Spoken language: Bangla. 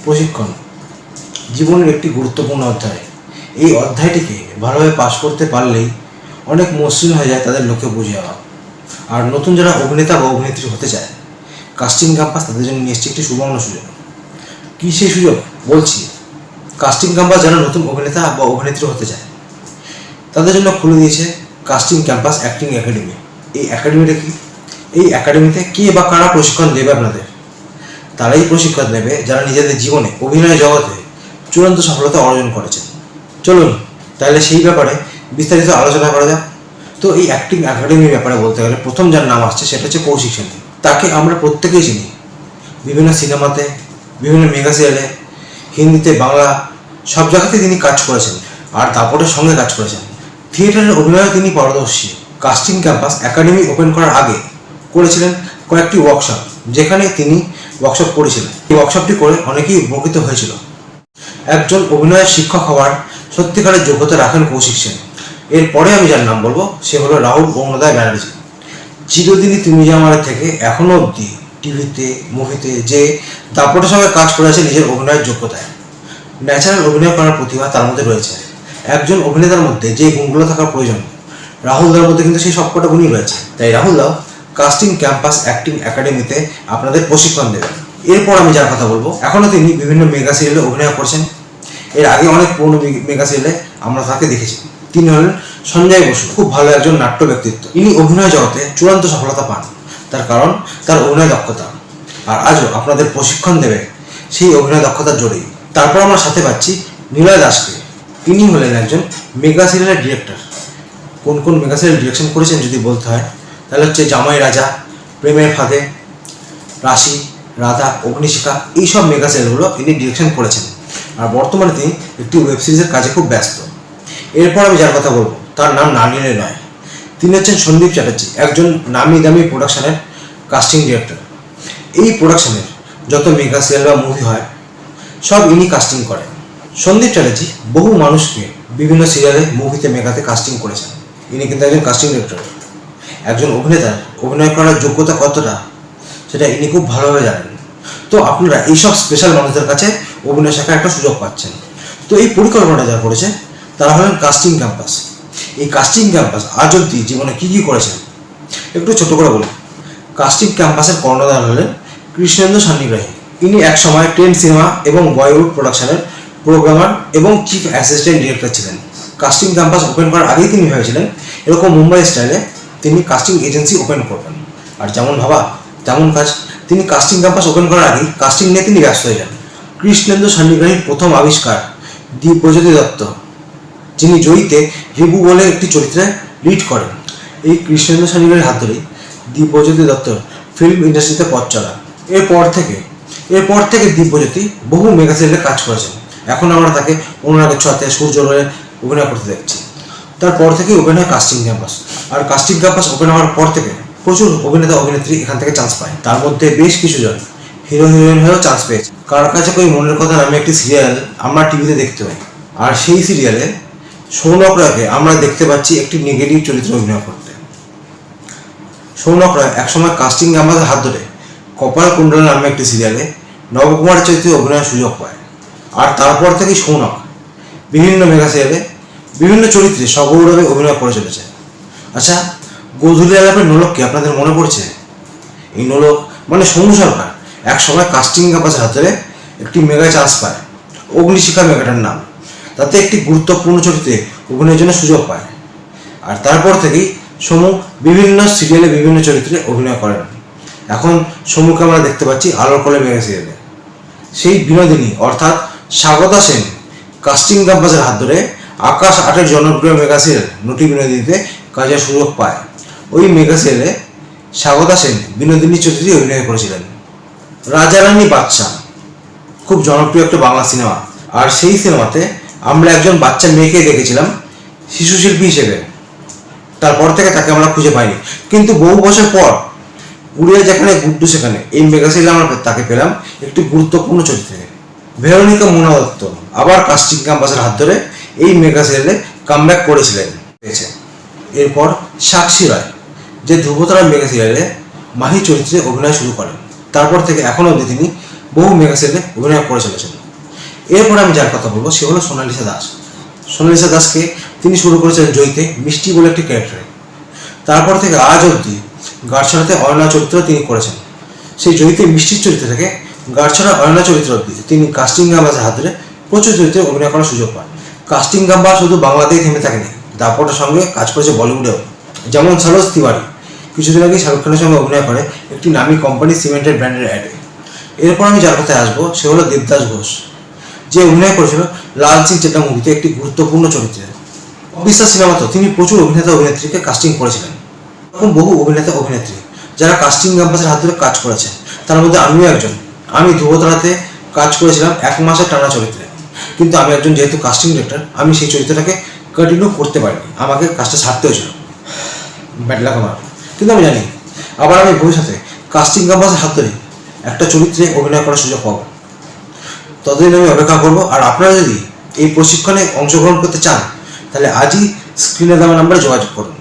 প্রশিক্ষণ জীবনের একটি গুরুত্বপূর্ণ অধ্যায়। এই অধ্যায়টিকে ভালোভাবে পাশ করতে পারলেই অনেক মসৃণ হয়ে যায় তাদের লক্ষ্যে পৌঁছে যাওয়া। আর নতুন যারা অভিনেতা বা অভিনেত্রী হতে চায়, কাস্টিং ক্যাম্পাস তাদের জন্য নিয়ে এসছে একটি সুবর্ণ সুযোগ। কী সেই সুযোগ বলছি, কাস্টিং ক্যাম্পাস যারা নতুন অভিনেতা বা অভিনেত্রী হতে চায় তাদের জন্য খুলে দিয়েছে কাস্টিং ক্যাম্পাস অ্যাক্টিং একাডেমি। এই একাডেমিটা কি? এই একাডেমিতে কে বা কারা প্রশিক্ষণ দেবে আপনাদের? তারাই প্রশিক্ষণ দেবে যারা নিজেদের জীবনে অভিনয় জগতে চূড়ান্ত সফলতা অর্জন করেছেন। চলুন তাহলে সেই ব্যাপারে বিস্তারিত আলোচনা করা যাক। তো এই অ্যাক্টিং একাডেমির ব্যাপারে বলতে গেলে প্রথম যার নাম আসছে সেটা হচ্ছে কৌশিক সেন। তাকে আমরা প্রত্যেকেই চিনি, বিভিন্ন সিনেমাতে, বিভিন্ন মেগা সিরিয়ালে, হিন্দিতে, বাংলা সব জায়গাতেই তিনি কাজ করেছেন আর দাপটের সঙ্গে কাজ করেছেন। থিয়েটারের অভিনয়ে তিনি পারদর্শী। কাস্টিং ক্যাম্পাস একাডেমি ওপেন করার আগে করেছিলেন কয়েকটি ওয়ার্কশপ, যেখানে তিনি ওয়ার্কশপ করেছিলেন। এই ওয়ার্কশপটি করে অনেকেই উপকৃত হয়েছিল। একজন অভিনয়ের শিক্ষক হওয়ার সত্যিকারের যোগ্যতা রাখেন কৌশিক সেন। এরপরে আমি যার নাম বলবো সে হলো রাহুল অরুণোদয় ব্যানার্জি। চিরদিনই তুমি যে আমার থেকে এখনও অবধি টিভিতে, মুভিতে যে দাপটের সঙ্গে কাজ করেছে নিজের অভিনয়ের যোগ্যতায়। ন্যাচারাল অভিনয় করার প্রতিভা তার মধ্যে রয়েছে। একজন অভিনেতার মধ্যে যে গুণগুলো থাকার প্রয়োজন, রাহুলদার মধ্যে কিন্তু সেই সবকটা গুণই রয়েছে। তাই রাহুলদাও কাস্টিং ক্যাম্পাস অ্যাক্টিং একাডেমিতে আপনাদের প্রশিক্ষণ দেবেন। এরপর আমি যার কথা বলবো, এখনও তিনি বিভিন্ন মেগা সিরিয়ালে অভিনয় করছেন। এর আগে অনেক পুরনো মেগা সিরিয়ালে আমরা তাকে দেখেছি। তিনি হলেন সঞ্জয় বসু। খুব ভালো একজন নাট্য ব্যক্তিত্ব। ইনি অভিনয় জগতে চূড়ান্ত সফলতা পান, তার কারণ তার অভিনয় দক্ষতা। আর আজও আপনাদের প্রশিক্ষণ দেবে সেই অভিনয় দক্ষতার জোরেই। তারপর আমরা সাথে পাচ্ছি নিলয় দাসকে। ইনি হলেন একজন মেগা সিরিয়ালের ডিরেক্টর। কোন কোন মেগা সিরিয়াল ডিরেকশন করেছেন যদি বলতে হয় তাহলে হচ্ছে জামাই রাজা, প্রেমের ফাঁদে, রাশি, রাধা, অগ্নিশিখা, এইসব মেগা সিরিয়ালগুলো ইনি ডিরেকশন করেছেন। আর বর্তমানে তিনি একটি ওয়েব সিরিজের কাজে খুব ব্যস্ত। এরপর আমি যার কথা বলবো তার নাম নানিনে নয়, তিনি হচ্ছেন সন্দীপ চ্যাটার্জি, একজন নামি দামি প্রোডাকশনের কাস্টিং ডিরেক্টর। এই প্রোডাকশনের যত মেগা সিরিয়াল বা মুভি হয় সব ইনি কাস্টিং করেন। সন্দীপ চ্যাটার্জি বহু মানুষকে বিভিন্ন সিরিয়ালে, মুভিতে, মেগাতে কাস্টিং করেছেন। ইনি কিন্তু একজন কাস্টিং ডিরেক্টর। একজন অভিনেতার অভিনয় করার যোগ্যতা কতটা সেটা ইনি খুব ভালোভাবে জানেন। তো আপনারা এইসব স্পেশাল মানুষদের কাছে অভিনয় শেখার একটা সুযোগ পাচ্ছেন। তো এই পরিকল্পনাটা যারা করেছে তারা হলেন কাস্টিং ক্যাম্পাস। এই কাস্টিং ক্যাম্পাস আজ অব্দি জীবনে কী কী করেছেন একটু ছোট করে বলি। কাস্টিং ক্যাম্পাসের কর্ণধার হলেন কৃষ্ণেন্দু সান্নিগ্রাহী। ইনি এক সময় ট্রেন্ড সিনেমা এবং বলিউড প্রোডাকশনের প্রোগ্রামার এবং চিফ অ্যাসিস্ট্যান্ট ডিরেক্টর ছিলেন। কাস্টিং ক্যাম্পাস ওপেন করার আগেই তিনি ভেবেছিলেন এরকম মুম্বাই স্টাইলে তিনি কাস্টিং এজেন্সি ওপেন করবেন। আর যেমন ভাবা তেমন কাজ। তিনি কাস্টিং ক্যাম্পাস ওপেন করার আগেই কাস্টিং নিয়ে তিনি ব্যস্ত হয়ে যান। কৃষ্ণেন্দু সান্নিগ্রাহীর প্রথম আবিষ্কার দীপজ্যোতি দত্ত, যিনি জয়ীতে রিবু বলে একটি চরিত্রে লিড করেন। এই কৃষ্ণেন্দু সান্নিগ্রাহীর হাত ধরেই দীপজ্যোতি দত্তর ফিল্ম ইন্ডাস্ট্রিতে পথ চলা। এরপর থেকে দীপজ্যোতি বহু মেগা সিরিয়ালে কাজ করেছেন। এখন আমরা তাকে অনুরাগের ছোঁয়াতে, সূর্য রয়ে অভিনয় করতে দেখছি। তারপর থেকেই ওপেন হয় কাস্টিং ক্যাম্পাস। আর কাস্টিং ক্যাম্পাস ওপেন হওয়ার পর থেকে প্রচুর অভিনেতা অভিনেত্রী এখান থেকে চান্স পায়। তার মধ্যে বেশ কিছুজন হিরো হিরোইন হয়েও চান্স পেয়েছে। কার কাছে কই মনের কথা নামে একটি সিরিয়াল আমরা টিভিতে দেখতে পাই। আর সেই সিরিয়ালে সৌনক রায়কে আমরা দেখতে পাচ্ছি একটি নেগেটিভ চরিত্রে অভিনয় করতে। সৌনক রায় একসময় কাস্টিং ক্যাম্পাসের হাত ধরে কপাল কুণ্ডল নামে একটি সিরিয়ালে নবকুমার চরিত্রে অভিনয়ের সুযোগ পায়। আর তারপর থেকেই সৌনক বিভিন্ন মেগা সিরিয়ালে বিভিন্ন চরিত্রে সগৌরবে অভিনয় করে চলেছে। আচ্ছা, গোধূলি আলাপের নোলককে আপনাদের মনে পড়ছে? এই নোলক মানে সৌম্য সরকার এক সময় কাস্টিং ক্যাম্পাসের হাত ধরে একটি মেগা চান্স পায়, অগ্নিশিখা মেগাটার নাম। তাতে একটি গুরুত্বপূর্ণ চরিত্রে অভিনয়ের জন্য সুযোগ পায়। আর তারপর থেকেই সমু বিভিন্ন সিরিয়ালে বিভিন্ন চরিত্রে অভিনয় করেন। এখন সমুকে আমরা দেখতে পাচ্ছি আলোর কলে মেগা সিরিয়ালে। সেই বিনোদিনী অর্থাৎ স্বাগতা সেন কাস্টিং ক্যাম্পাসের হাত ধরে আকাশ আটের জনপ্রিয় মেগা সিরিয়াল নটি বিনোদিনীতে কাজের সুযোগ পায়। ওই মেগা সিরিয়ালে স্বাগতা সেন বিনোদিনী চরিত্রে অভিনয় করেছিলেন। রাজা রানী বাচ্চা খুব জনপ্রিয় একটা বাংলা সিনেমা। আর সেই সিনেমাতে আমরা একজন বাচ্চা মেয়েকে দেখেছিলাম শিশু শিল্পী হিসেবে। তারপর থেকে তাকে আমরা খুঁজে পাইনি, কিন্তু বহু বছর পর উড়িয়া যেখানে গুড্ডু সেখানে এই মেগা সিরিয়ালে আমরা তাকে পেলাম একটি গুরুত্বপূর্ণ চরিত্রে। ভেরোনিকা মুনা দত্ত আবার কাস্টিং ক্যাম্পাসের হাত ধরে এই মেগা সিরিয়ালে কামব্যাক করেছিলেন। এরপর সাক্ষী রায় যে ধ্রুবতারা মেগা সিরিয়ালে মাহি চরিত্রে অভিনয় শুরু করেন। তারপর থেকে এখনও অবধি তিনি বহু মেগা সিরিয়ালে অভিনয় করে চলেছেন। এরপর আমি যার কথা বলবো সে হলো সোনালিসা দাস। সোনালিসা দাসকে তিনি শুরু করেছিলেন জয়ীতে মিষ্টি বলে একটি ক্যারেক্টারে। তারপর থেকে আজ অবধি গাড়ছড়াতে অয়না চরিত্র তিনি করেছেন। সেই জয়ীতে মিষ্টির চরিত্র থেকে গাড়ছড়া অয়না চরিত্র অবধি তিনি কাস্টিং গাম্বাসের হাত ধরে প্রচুর চরিত্রে অভিনয় করার সুযোগ পান। কাস্টিং গাম্বা শুধু বাংলাতেই থেমে থাকেনি, দাপটের সঙ্গে কাজ করেছে বলিউডেও। যেমন সরোজ তিওয়ারি কিছুদিন আগে শাহরুখ খানের সঙ্গে অভিনয় করে একটি নামী কোম্পানি সিমেন্টের ব্র্যান্ডের অ্যাডে। এরপর আমি যার কথায় আসবো সে হলো দেবদাস ঘোষ, যে অভিনয় করেছিল লাল সিং চেটা মুভিতে একটি গুরুত্বপূর্ণ চরিত্রে। অবিশ্বাস সিনেমাতেও তিনি প্রচুর অভিনেতা অভিনেত্রীকে কাস্টিং করেছিলেন। এরকম বহু অভিনেতা অভিনেত্রী যারা কাস্টিং গাম্বাসের হাত ধরে কাজ করেছে, তার মধ্যে আমিও একজন। আমি ধ্রুবতারাতে কাজ করেছিলাম 1 মাসের টানা চরিত্রে, কিন্তু আমি একজন যেহেতু কাস্টিং ডিরেক্টর, আমি সেই চরিত্রটাকে কন্টিনিউ করতে পারিনি, আমাকে কাজটা ছাড়তে হয়েছিল, ব্যাড লাক আমার। কিন্তু আমি জানি আবার আমি ভবিষ্যতে কাস্টিং গাম্বাসের হাত ধরে একটা চরিত্রে অভিনয় করার সুযোগ পাবো। ততদিন আমি অপেক্ষা করবো। আর আপনারা যদি এই প্রশিক্ষণে অংশগ্রহণ করতে চান তাহলে আজই স্ক্রিনে দেওয়া নাম্বারে যোগাযোগ করুন।